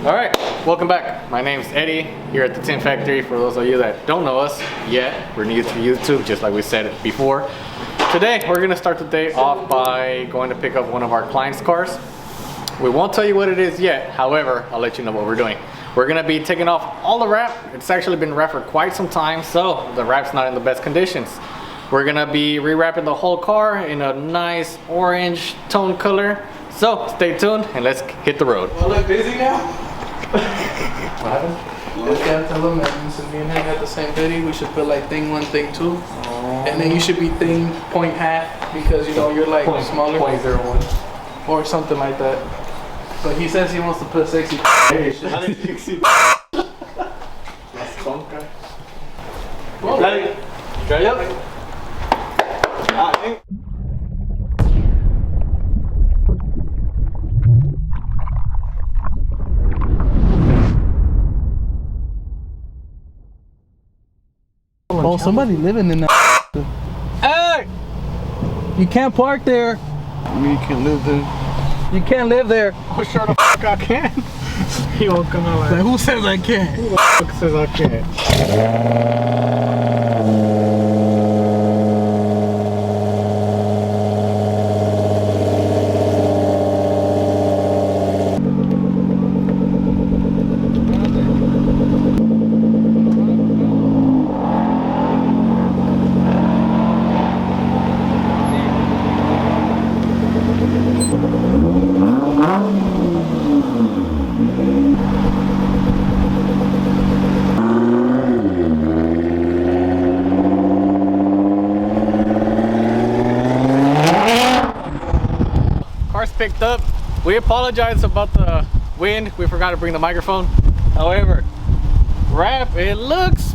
All right, welcome back. My name's Eddie here at the Tin Factory. For those of you that don't know us yet, we're new to YouTube, just like we said before. Today, we're gonna start the day off by going to pick up one of our clients' cars. We won't tell you what it is yet. However, I'll let you know what we're doing. We're gonna be taking off all the wrap. It's actually been wrapped for quite some time, so the wrap's not in the best conditions. We're gonna be rewrapping the whole car in a nice orange tone color. So stay tuned and let's hit the road. Well, look busy now. What happened? Just gotta tell them that since me and him got the same biddy, we should put like thing 1, thing 2. And then you should be thing point half because you know you're like smaller. 0.01. Or something like that. But he says he wants to put sexy. Sexy. Yep. Oh, somebody living in that. Hey! You can't park there. You can't live there. You can't live there. Oh, sure the fuck I can. He won't come out Like, who says I can't? Who the fuck says I can't? Picked up. We apologize about the wind. We forgot to bring the microphone. However, wrap, it looks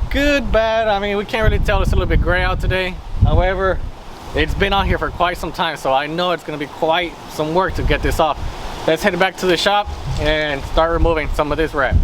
good, bad. I mean, we can't really tell. It's a little bit gray out today. However, it's been out here for quite some time, so I know it's going to be quite some work to get this off. Let's head back to the shop and start removing some of this wrap.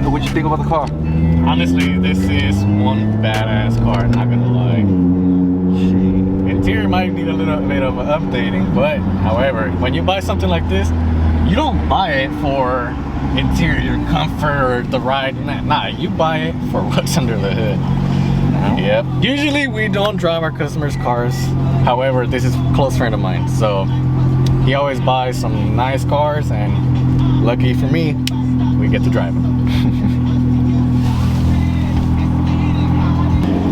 What'd you think about the car? Honestly, this is one badass car, not gonna lie. Interior might need a little bit of updating, but however, when you buy something like this, you don't buy it for interior comfort or the ride. Nah, you buy it for what's under the hood. Yep. Usually we don't drive our customers' cars. However, this is a close friend of mine, so he always buys some nice cars, and lucky for me, we get to drive them.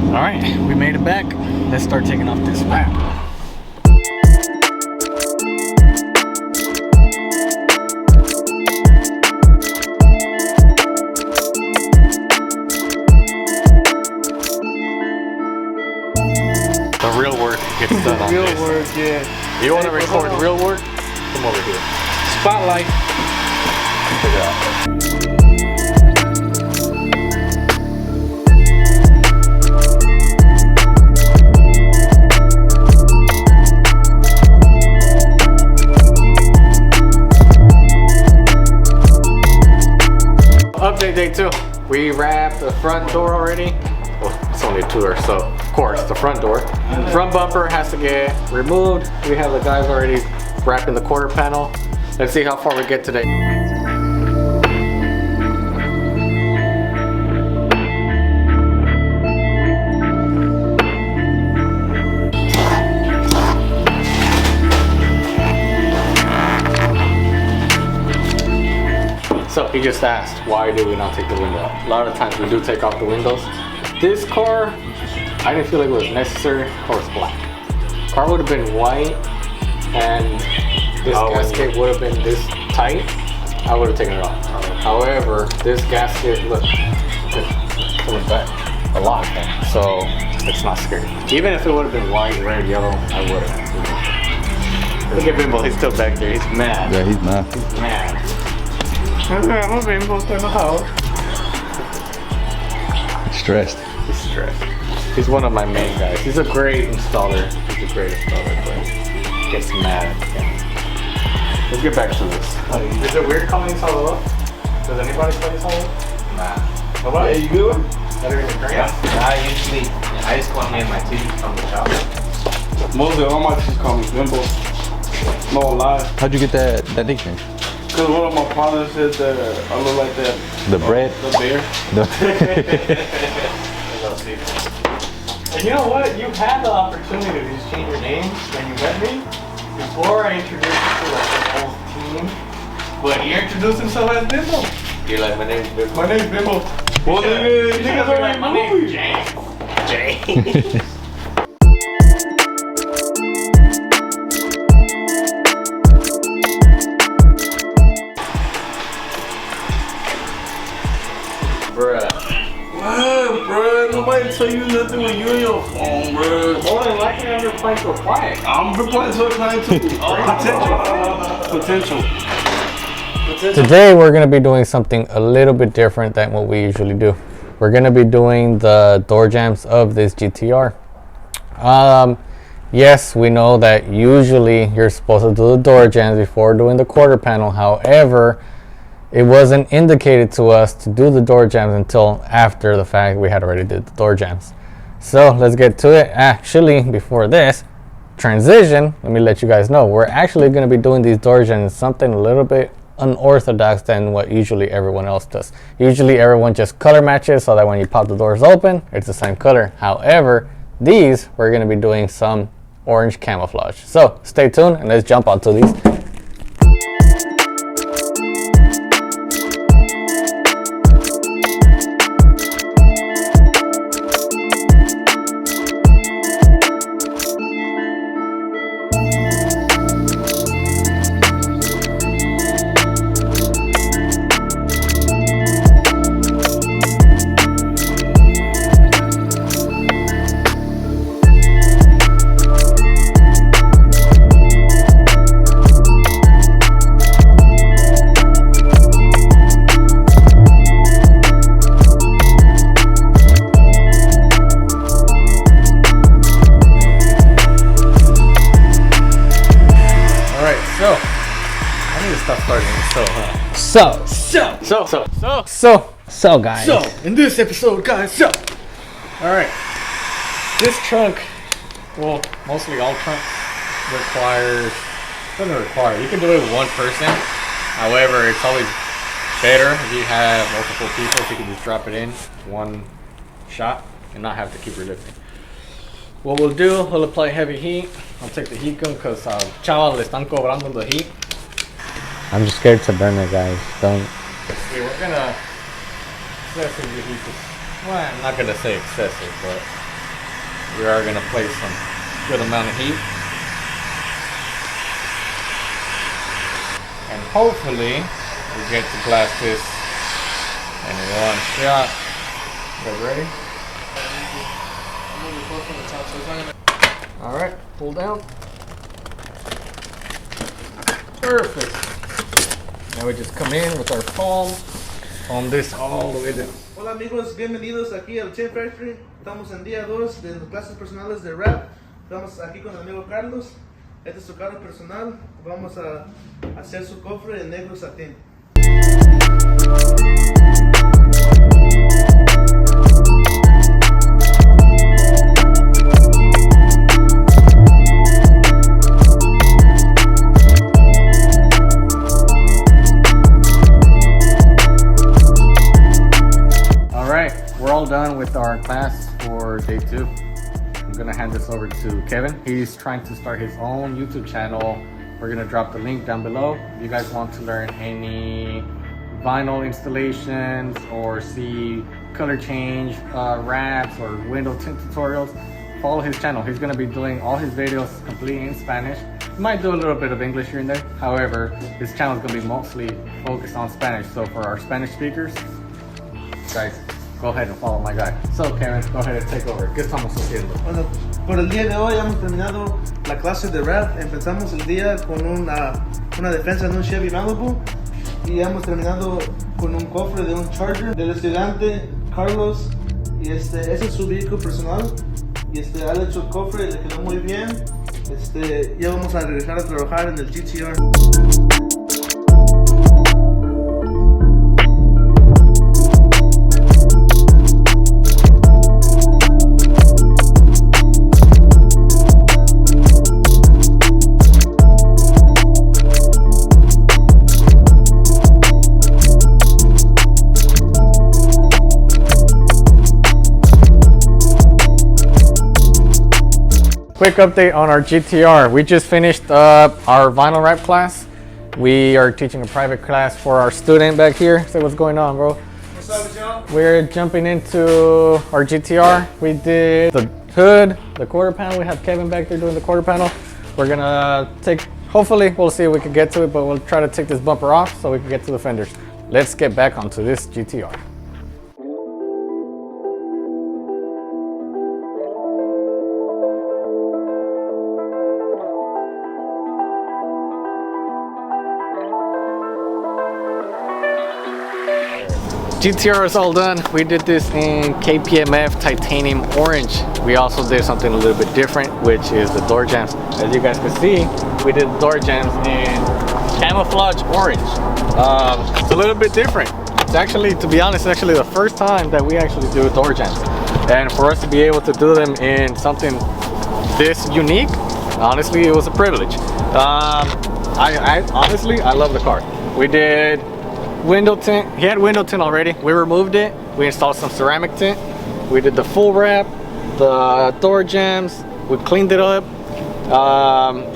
All right, we made it back. Let's start taking off this wrap. The real work gets done on Real this. work, yeah. You want to record real work? Come over here. Spotlight. Check it out. Update day 2. We wrapped the front door already. Well, it's only a tour, so of course the front door. Front bumper has to get removed. We have the guys already wrapping the quarter panel. Let's see how far we get today. So he just asked, why do we not take the window out? A lot of times we do take off the windows. This car, I didn't feel like it was necessary, or it's black. Car would have been white and this gasket would have been this tight, I would have taken it off. However, this gasket, look, it's coming back a lot, so it's not scary. Even if it would have been white, red, yellow, I would have. Look at Bimbo, he's still back there, he's mad. Yeah, he's mad. He's mad. Bimbo's in the house. He's stressed. He's stressed. He's one of my main guys. He's a great installer. He's a great installer, but gets mad. Let's get back to this. Is it weird calling Salvador? Does anybody call you Salvador? Nah. Nobody? Yeah, you good one? Better in the Yeah. I just call me and my teeth from the shop. Mostly all my teachers call me Bimbo. No lie. How'd you get that nickname? Because one of my fathers said that I look like that. The bread? The bear. And you know what? You had the opportunity to just change your name when you met me before I introduced you to like the whole team. But he introduced himself as Bimbo. You're like, my name's Bimbo. My name's Bimbo. Well, niggas You're already like, my know name's you. James. Bruh. What, bro? Nobody tell you nothing when you're on your phone, bro. More than likely, I'm just playing so quiet. I'm playing so kind too. Potential. Today we're going to be doing something a little bit different than what we usually do. We're going to be doing the door jams of this GTR. Yes, we know that usually you're supposed to do the door jams before doing the quarter panel. However, it wasn't indicated to us to do the door jams until after the fact we had already did the door jams. So let's get to it. Actually, before this transition, let me let you guys know, we're actually going to be doing these door jams something a little bit unorthodox than what usually everyone else does. Usually everyone just color matches so that when you pop the doors open, it's the same color. However, these we're going to be doing some orange camouflage. So stay tuned and let's jump onto these. So guys. So in this episode, guys, all right, this trunk, well, mostly all trunks doesn't require. You can do it with one person. However, it's always better if you have multiple people. So you can just drop it in one shot and not have to keep relifting. What we'll do, we'll apply heavy heat. I'll take the heat gun because chaval le están cobrando the heat. I'm just scared to burn it, guys. Don't. Okay, we're gonna excessively heat this. Well, I'm not gonna say excessive, but we are gonna place some good amount of heat. And hopefully we get to blast this in one shot. You guys ready? Alright, pull down. Perfect. Now we just come in with our palm this all the way down. Hola amigos, bienvenidos aquí al Tin Factory. Estamos en día 2 de las clases personales de rap. Estamos aquí con el amigo Carlos. Este es su carro personal. Vamos a hacer su cofre en negro satín. Done with our class for day 2. I'm gonna hand this over to Kevin. He's trying to start his own YouTube channel. We're gonna drop the link down below. If you guys want to learn any vinyl installations or see color change wraps or window tint tutorials, follow his channel. He's gonna be doing all his videos completely in Spanish. He might do a little bit of English here and there. However, his channel is gonna be mostly focused on Spanish. So for our Spanish speakers, guys, go ahead and follow my guy. So Kevin, go ahead and take over. ¿Qué estamos haciendo? Bueno, por el día de hoy hemos terminado la clase de rap. Empezamos el día con una defensa de un Chevy Malibu y hemos terminado con un cofre de un Charger del estudiante Carlos. Y ese es su vehículo personal. Y él ha hecho el cofre y le quedó muy bien. Ya vamos a regresar a trabajar en el GTR. Quick update on our GTR. We just finished our vinyl wrap class. We are teaching a private class for our student back here. Say what's going on, bro. What's up, y'all? We're jumping into our GTR. We did the hood, the quarter panel. We have Kevin back there doing the quarter panel. We're gonna hopefully, we'll see if we can get to it, but we'll try to take this bumper off so we can get to the fenders. Let's get back onto this GTR. GTR is all done. We did this in KPMF titanium orange. We also did something a little bit different, which is the door jambs. As you guys can see, we did the door jambs in camouflage orange. It's a little bit different. It's actually, to be honest, actually the first time that we actually do door jambs. And for us to be able to do them in something this unique, honestly, it was a privilege. Honestly, I love the car. We did window tint. He had window tint already. We removed it. We installed some ceramic tint. We did the full wrap, the door jambs. We cleaned it up.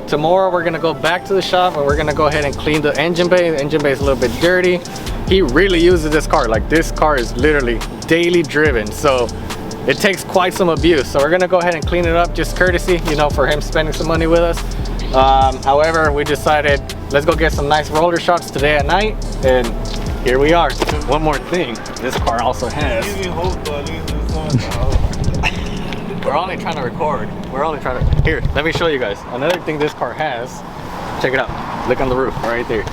Tomorrow we're gonna go back to the shop and we're gonna go ahead and clean the engine bay. The engine bay is a little bit dirty. He really uses this car. Like, this car is literally daily driven, so it takes quite some abuse. So we're gonna go ahead and clean it up, just courtesy, you know, for him spending some money with us. However, we decided, let's go get some nice roller shots today at night, and here we are. One more thing, this car also has, we're only trying to record. Here, let me show you guys. Another thing this car has, check it out. Look on the roof, right there.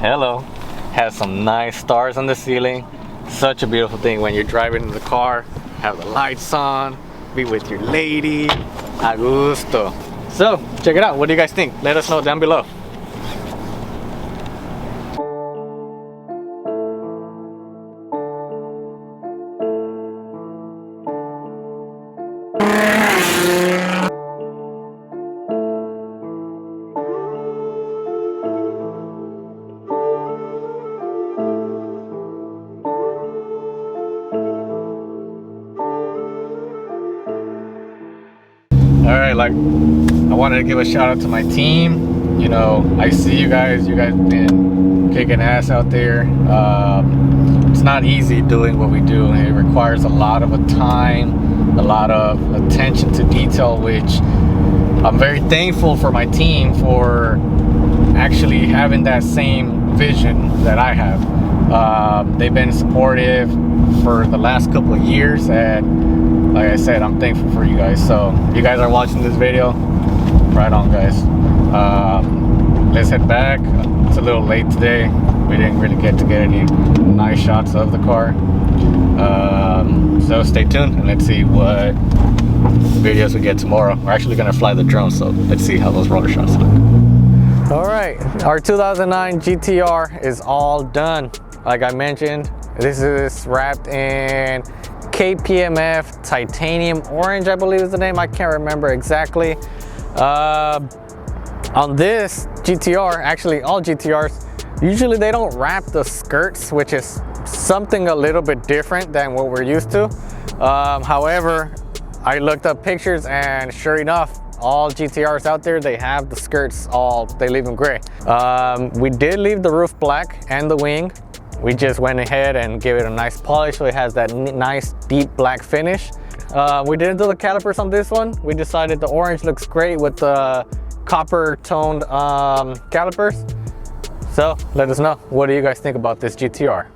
Hello. Has some nice stars on the ceiling. Such a beautiful thing when you're driving in the car, have the lights on, be with your lady, a gusto. So, check it out. What do you guys think? Let us know down below. Alright, I wanted to give a shout out to my team. You know, I see you guys been kicking ass out there. It's not easy doing what we do. It requires a lot of time, a lot of attention to detail, which I'm very thankful for my team for actually having that same vision that I have. They've been supportive for the last couple of years, and like I said, I'm thankful for you guys. So if you guys are watching this video, right on, guys. Let's head back. It's a little late today. We didn't really get any nice shots of the car. So stay tuned and let's see what videos we get tomorrow. We're actually gonna fly the drone, so let's see how those roller shots look. All right, our 2009 GTR is all done. Like I mentioned, this is wrapped in KPMF titanium orange, I believe is the name. I can't remember exactly. On this GTR, actually all GTRs, usually they don't wrap the skirts, which is something a little bit different than what we're used to. However, I looked up pictures and sure enough, all GTRs out there, they have the skirts they leave them gray. We did leave the roof black and the wing. We just went ahead and gave it a nice polish so it has that nice deep black finish. We didn't do the calipers on this one. We decided the orange looks great with the copper toned calipers. So let us know, what do you guys think about this GTR?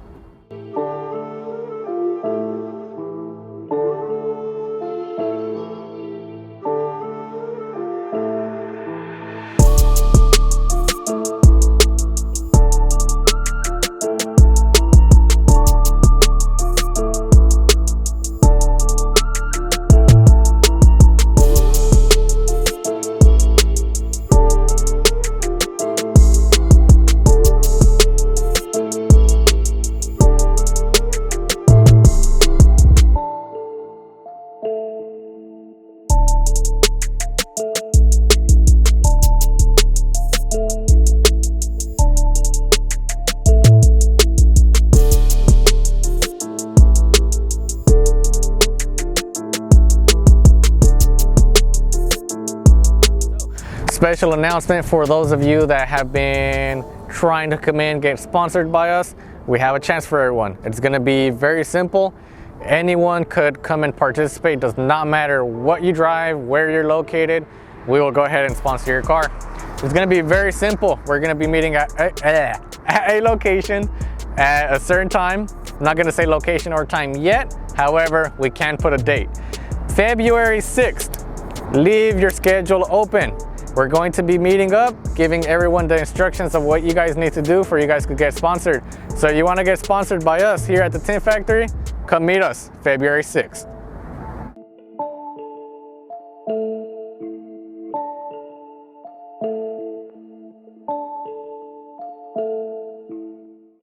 Special announcement for those of you that have been trying to come in and get sponsored by us. We have a chance for everyone. It's going to be very simple. Anyone could come and participate. Does not matter what you drive, where you're located. We will go ahead and sponsor your car. It's going to be very simple. We're going to be meeting at a location at a certain time. I'm not going to say location or time yet. However, we can put a date. February 6th. Leave your schedule open. We're going to be meeting up, giving everyone the instructions of what you guys need to do for you guys to get sponsored. So you want to get sponsored by us here at the Tint Factory? Come meet us February 6th.